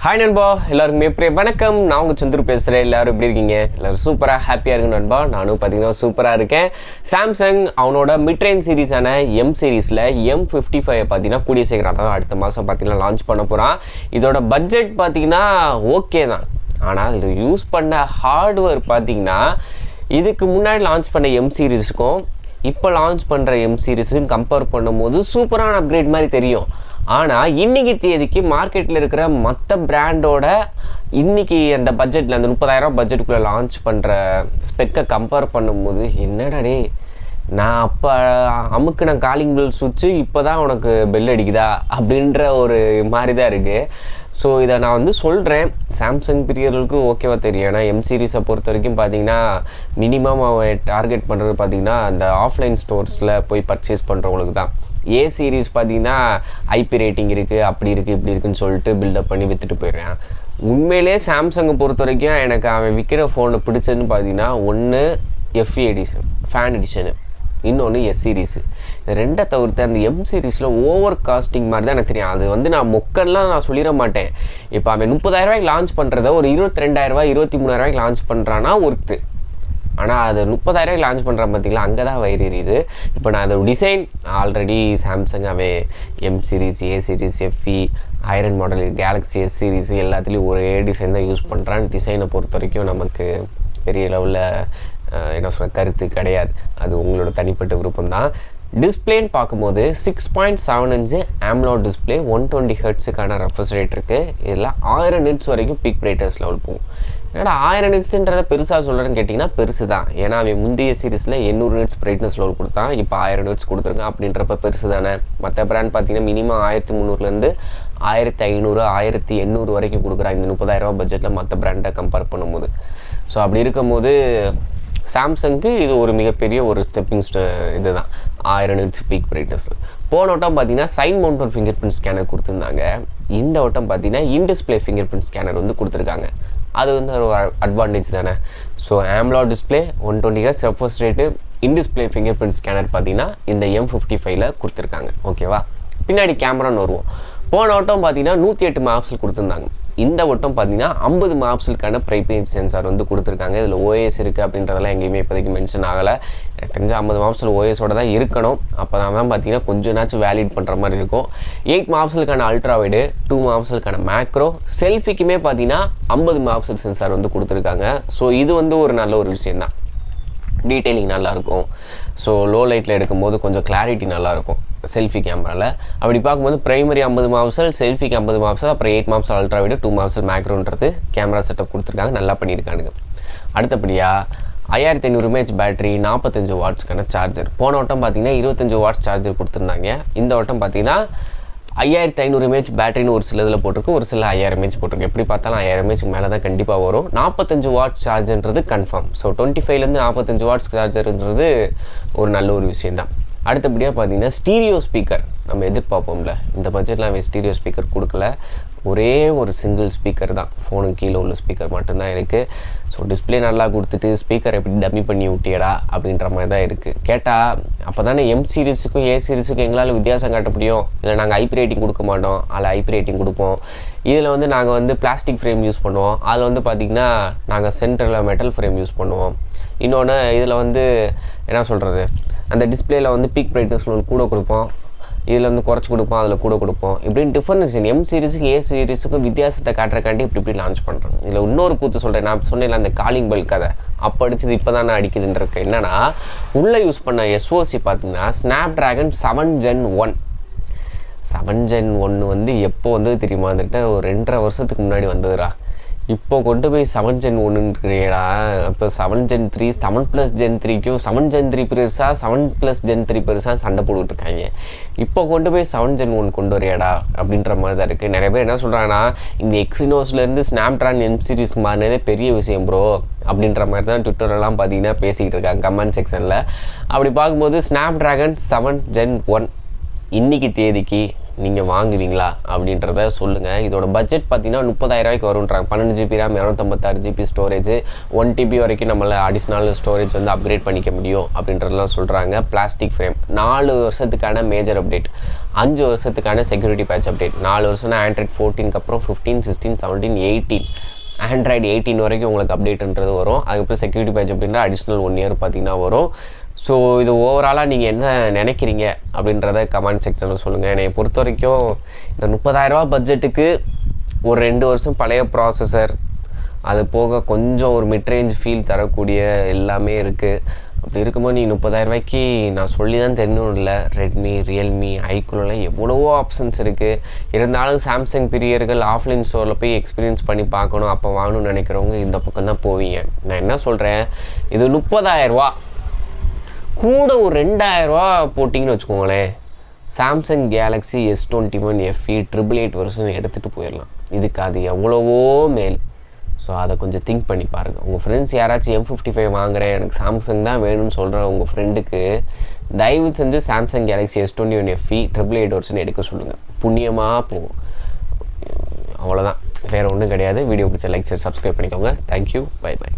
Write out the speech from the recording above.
Hi நண்பா, எல்லாருக்குமே வணக்கம். நான் உங்கள் சந்துரு பேசுகிறேன். எல்லோரும் எப்படி இருக்கீங்க? எல்லோரும் சூப்பராக ஹாப்பியாக இருக்குங்க நண்பா. நானும் பார்த்தீங்கன்னா சூப்பராக இருக்கேன். சாம்சங் அவனோட மிட்ரேஞ்ச் சீரீஸான எம் சீரீஸில் M55 பார்த்தீங்கன்னா கூடிய சீக்கிரம் தான் அடுத்த மாதம் பார்த்தீங்கன்னா லான்ச் பண்ண போகிறான். இதோட பட்ஜெட் பார்த்தீங்கன்னா ஓகே தான், ஆனால் இது யூஸ் பண்ண ஹார்ட்வேர் பார்த்தீங்கன்னா இதுக்கு முன்னாடி லான்ச் பண்ண எம் சீரீஸுக்கும் இப்போ லான்ச் பண்ணுற எம் சீரீஸுக்கும் கம்பேர் பண்ணும்போது சூப்பரான அப்கிரேட் மாதிரி தெரியும். ஆனால் இன்றைக்கி தேதிக்கு மார்க்கெட்டில் இருக்கிற மற்ற பிராண்டோட இன்றைக்கி அந்த பட்ஜெட்டில் அந்த 30,000 பட்ஜெட்டுக்குள்ளே லான்ச் பண்ணுற ஸ்பெக்கை கம்பேர் பண்ணும்போது என்னடா நான் அப்போ அமுக்குன காலிங் பெல் சுவிட்சு இப்போ தான் உனக்கு பெல் அடிக்குதா அப்படின்ற ஒரு மாதிரி தான் இருக்குது. ஸோ இதை நான் வந்து சொல்கிறேன், சாம்சங் பிரியர்களுக்கு ஓகேவா தெரியும். ஏன்னா எம் சீரீஸை பொறுத்த வரைக்கும் பார்த்தீங்கன்னா மினிமம் அவன் டார்கெட் பண்ணுறது பார்த்திங்கன்னா அந்த ஆஃப்லைன் ஸ்டோர்ஸில் போய் பர்ச்சேஸ் பண்ணுறவங்களுக்கு தான். ஏ சீரீஸ் பார்த்தீங்கன்னா ஐபி ரேட்டிங் இருக்குது, அப்படி இருக்குது இப்படி இருக்குன்னு சொல்லிட்டு பில்டப் பண்ணி விற்றுட்டு போயிடுறேன். உண்மையிலே சாம்சங்கை பொறுத்த வரைக்கும் எனக்கு அவன் விற்கிற ஃபோனை பிடிச்சதுன்னு பார்த்தீங்கன்னா ஒன்று எஃப்இ எடிஷன் ஃபேன் எடிஷனு, இன்னொன்று எஸ் சீரீஸு. இந்த ரெண்டை தவிர்த்து அந்த எம் சீரீஸில் ஓவர் காஸ்டிங் மாதிரி தான் எனக்கு தெரியும். அது வந்து நான் மொக்கன்லாம் நான் சொல்லிட மாட்டேன். இப்போ அவன் 30,000 லான்ச் பண்ணுறத ஒரு 22,000 23,000 லான்ச் பண்ணுறான்னா ஒர்த்து. ஆனால் அது 30,000 லான்ச் பண்ணுறான் பார்த்தீங்களா, அங்கே தான் வயிறு எரியுது. இப்போ நான் அதோட டிசைன் ஆல்ரெடி சாம்சங் அவன் M series, A series, FE, iron model, Galaxy S series எல்லாத்துலேயும் ஒரே டிசைன் தான் யூஸ் பண்ணுறான். டிசைனை பொறுத்த வரைக்கும் நமக்கு பெரிய லெவலில் என்ன சொல்கிற கருத்து கிடையாது, அது உங்களோட தனிப்பட்ட விருப்பம் தான். டிஸ்பிளேன்னு பார்க்கும்போது 6.7 இன்ச்சு AMOLED டிஸ்பிளே, 120 ஹெர்ட்ஸுக்கான ரெஃப்ரெஷ் ரேட் இருக்குது. இதில் 1000 நிட்ஸ் வரைக்கும் பீக் பிரைட்னஸ் லெவல் போகும். ஏன்னா 1000 நிட்ஸுன்றதை பெருசாக சொல்கிறேன்னு கேட்டிங்கன்னா பெருசு தான். ஏன்னா அவன் முந்தைய சீரீஸில் 800 நிட்ஸ் பிரைட்னஸ் லெவல் கொடுத்தான், இப்போ 1000 நிட்ஸ் கொடுத்துருக்கான். அப்படின்றப்ப பெருசு தானே. மற்ற பிராண்ட் பார்த்தீங்கன்னா மினிமம் 1300 1500 1800 வரைக்கும் கொடுக்குறாங்க இந்த 30,000 பட்ஜெட்டில் மற்ற பிராண்டை கம்பேர் பண்ணும்போது. ஸோ அப்படி இருக்கும்போது சாம்சங்க்கு இது ஒரு மிகப்பெரிய ஒரு ஸ்டெப்பிங் இது தான் 1000 நிட்ஸ் பீக் பிரைட்னஸில். போன வட்டம் பார்த்தீங்கன்னா side mounted finger print scanner கொடுத்துருந்தாங்க. இந்த வட்டம் பார்த்தீங்கன்னா இன்டிஸ்பிளே ஃபிங்கர் பிரிண்ட் ஸ்கேனர் வந்து கொடுத்துருக்காங்க. அது வந்து ஒரு அட்வான்டேஜ் தானே. So AMOLED display, 120 hertz refresh rate, in-display finger print scanner பார்த்தீங்கன்னா இந்த M55ல் கொடுத்துருக்காங்க. ஓகேவா. பின்னாடி கேமரான்னு வருவோம். போன வட்டம் பார்த்தீங்கன்னா 108 மெகாபிக்சல் கொடுத்துருந்தாங்க. இந்த வட்டம் பார்த்தீங்கன்னா 50 மெகாபிக்சலுக்கான பிரைமரி சென்சார் வந்து கொடுத்துருக்காங்க. இதில் ஓஎஸ் இருக்குது அப்படின்றதெல்லாம் எங்கேயுமே இப்போதைக்கு மென்ஷன் ஆகலை. எனக்கு தெரிஞ்ச 50 மெகாபிக்சல் ஓஎஸோட தான் இருக்கணும். அப்போ தான் பார்த்தீங்கன்னா கொஞ்சம் நாச்சும் வேலிட் பண்ணுற மாதிரி இருக்கும். 8 மெகாபிக்சலுக்கான அல்ட்ரா வைடு, 2 மெகாபிக்சலுக்கான மேக்ரோ, செல்ஃபிக்குமே பார்த்தீங்கன்னா 50 மெகாபிக்சல் சென்சார் வந்து கொடுத்துருக்காங்க. ஸோ இது வந்து ஒரு நல்ல ஒரு விஷயந்தான். டீட்டெயிலிங் நல்லாயிருக்கும். ஸோ லோ லைட்டில் எடுக்கும்போது கொஞ்சம் கிளாரிட்டி நல்லாயிருக்கும் செல்ஃபி கேமராவில். அப்படி பார்க்கும்போது பிரைமரி 50 மெகாபிக்சல், செல்ஃபிக்கு 50 மெகாபிக்சல், அப்புறம் 8 மெகாபிக்சல் அல்ட்ரா வைடு, 2 மெகாபிக்சல் மேக்ரோன்றது கேமரா செட்டப் கொடுத்துருக்காங்க. நல்லா பண்ணியிருக்கானுங்க. அடுத்தபடியாக 5500 mAh பேட்டரி, 45 வாட்ஸ்க்கான சார்ஜர். போன வட்டம் பார்த்தீங்கன்னா 25 வாட்ஸ் சார்ஜர் கொடுத்துருந்தாங்க. இந்த வட்டம் பார்த்தீங்கன்னா 5500 mAh பேட்டரின்னு ஒரு சில இதில் போட்டிருக்கு, ஒரு சில 5000 mAh போட்டிருக்கு. எப்படி பார்த்தாலும் 1000 mAh மேலே தான் கண்டிப்பாக வரும். 45 வாட்ஸ் சார்ஜர்ன்றது கன்ஃபார்ம். ஸோ 25லேருந்து 45 வாட்ஸ் சார்ஜர்ன்றது ஒரு நல்ல ஒரு விஷயந்தான். அடுத்தபடியாக பார்த்தீங்கன்னா ஸ்டீரியோ ஸ்பீக்கர் நம்ம எதிர்பார்ப்போம்ல. இந்த பட்ஜெட்டில் அவன் ஸ்டீரியோ ஸ்பீக்கர் கொடுக்கல, ஒரே ஒரு சிங்கிள் ஸ்பீக்கர் தான், ஃபோனுக்கு கீழே உள்ள ஸ்பீக்கர் மட்டும்தான் இருக்குது. ஸோ டிஸ்பிளே நல்லா கொடுத்துட்டு ஸ்பீக்கர் எப்படி டம்மி பண்ணி விட்டியடா அப்படின்ற மாதிரி தான் இருக்குது. கேட்டால் அப்போ தானே எம் சீரீஸுக்கும் ஏ சீரீஸுக்கும் எங்களால் வித்தியாசம் காட்ட முடியும். இதில் நாங்கள் ஐபி ரேட்டிங் கொடுக்க மாட்டோம், அதில் ஐபி ரேட்டிங் கொடுப்போம். இதில் வந்து நாங்கள் வந்து பிளாஸ்டிக் ஃப்ரேம் யூஸ் பண்ணுவோம், அதில் வந்து பார்த்திங்கன்னா நாங்கள் சென்டரில் மெட்டல் ஃப்ரேம் யூஸ் பண்ணுவோம். இன்னொன்று இதில் வந்து என்ன சொல்கிறது, அந்த டிஸ்பிளேயில் வந்து பீக் பிரைட்னஸ் கூட கொடுப்போம், இதில் வந்து குறைச்சி கொடுப்போம், அதில் கூட கொடுப்போம். இப்படின்னு டிஃபரன்ஷன் எம் சீரீஸுக்கு ஏ சீரீஸுக்கும் வித்தியாசத்தை காட்டுறக்காண்டி இப்படி லான்ச் பண்ணுறோம். இதில் இன்னொரு கூத்து சொல்கிறேன். நான் சொன்னேன் அந்த காலிங் பெல் கதை, அப்போ அடிச்சது இப்போ தான் நான் அடிக்குதுன்றிருக்கு. என்னென்னா உள்ளே யூஸ் பண்ண எஸ்ஓசி பார்த்தீங்கன்னா ஸ்னாப்ட்ராகன் 7 Gen 1. 7 Gen 1 வந்து எப்போ வந்தது தெரியுமா? வந்துட்டு ஒரு 2.5 வருஷத்துக்கு முன்னாடி வந்ததுடா. இப்போ கொண்டு போய் 7 Gen 1ன்றீடா. இப்போ 7 Gen 3, 7+ Gen 3க்கும் 7 Gen 3 பெருசா 7+ Gen 3 பெருசா சண்டை போட்டுக்கிட்டு இருக்காங்க. இப்போ கொண்டு போய் 7 Gen 1 கொண்டு வரையாடா அப்படின்ற மாதிரி தான் இருக்குது. நிறைய பேர் என்ன சொல்கிறாங்கன்னா இந்த எக்ஸினோஸ்லேருந்து ஸ்னாப்ட்ராகன் எம் சீரிஸ் மாறினதே பெரிய விஷயம் ப்ரோ அப்படின்ற மாதிரி தான் ட்விட்டர்லாம் பார்த்தீங்கன்னா பேசிக்கிட்டு இருக்காங்க கமெண்ட் செக்ஷனில். அப்படி பார்க்கும்போது ஸ்னாப்ட்ராகன் 7 Gen 1 இன்றைக்கி தேதிக்கு நீங்கள் வாங்குவீங்களா அப்படின்றத சொல்லுங்கள். இதோட பட்ஜெட் பார்த்தீங்கன்னா 30,000 வரும்ன்றாங்க. 12 GB RAM 256 GB storage 1 TB வரைக்கும் நம்மள அடிஷ்னல் ஸ்டோரேஜ் வந்து அப்கிரேட் பண்ணிக்க முடியும் அப்படின்றதெல்லாம் சொல்கிறாங்க. பிளாஸ்டிக் ஃப்ரேம், 4 வருஷத்துக்கான மேஜர் அப்டேட், 5 வருஷத்துக்கான செக்யூரிட்டி பேட்ச் அப்டேட். 4 வருஷம்னா ஆண்ட்ராய்ட் 14க்கு அப்புறம் 15, 16, 17, 18, ஆண்ட்ராய்டு 18 வரைக்கும் உங்களுக்கு அப்டேட்ன்றது வரும். அதுக்கப்புறம் செக்யூரிட்டி பேட்ச் அப்படின்ற அடிஷ்னல் 1 இயர் பார்த்திங்கன்னா வரும். ஸோ இது ஓவராலாக நீங்கள் என்ன நினைக்கிறீங்க அப்படின்றத கமெண்ட் செக்ஷனில் சொல்லுங்கள். என்னை பொறுத்த வரைக்கும் இந்த 30,000 பட்ஜெட்டுக்கு ஒரு 2 வருஷம் பழைய ப்ராசஸர், அது போக கொஞ்சம் ஒரு மிட்ரேஞ்ச் ஃபீல் தரக்கூடிய எல்லாமே இருக்குது. அப்படி இருக்கும்போது நீங்கள் 30,000 நான் சொல்லி தான் தெரியணும் இல்லை, ரெட்மி, ரியல்மி, ஐக்குலாம் எவ்வளவோ ஆப்ஷன்ஸ் இருக்குது. இருந்தாலும் சாம்சங் பிரியர்கள் ஆஃப்லைன் ஸ்டோரில் போய் எக்ஸ்பீரியன்ஸ் பண்ணி பார்க்கணும், அப்போ வாங்கணும்னு நினைக்கிறவங்க இந்த பக்கம் தான் போவீங்க. நான் என்ன சொல்கிறேன், இது 30,000 கூட ஒரு 2,000 போட்டிங்கன்னு வச்சுக்கோங்களேன், சாம்சங் கேலக்ஸி S21 FE 888 வருஷன் எடுத்துகிட்டு போயிடலாம். இதுக்கு அது எவ்வளவோ மேல். ஸோ அதை கொஞ்சம் திங்க் பண்ணி பாருங்கள். உங்கள் ஃப்ரெண்ட்ஸ் யாராச்சும் M55 வாங்குகிறேன், எனக்கு சாம்சங் தான் வேணும்னு சொல்கிற உங்கள் ஃப்ரெண்டுக்கு தயவு செஞ்சு சாம்சங் கேலக்ஸி S21 FE 888 வருஷன் எடுக்க சொல்லுங்கள். புண்ணியமாக போகும். அவ்வளோதான், வேறு ஒன்றும் கிடையாது. வீடியோ பிடிச்ச லைக், ஷேர், சப்ஸ்கிரைப் பண்ணிக்கோங்க. Thank you, bye by.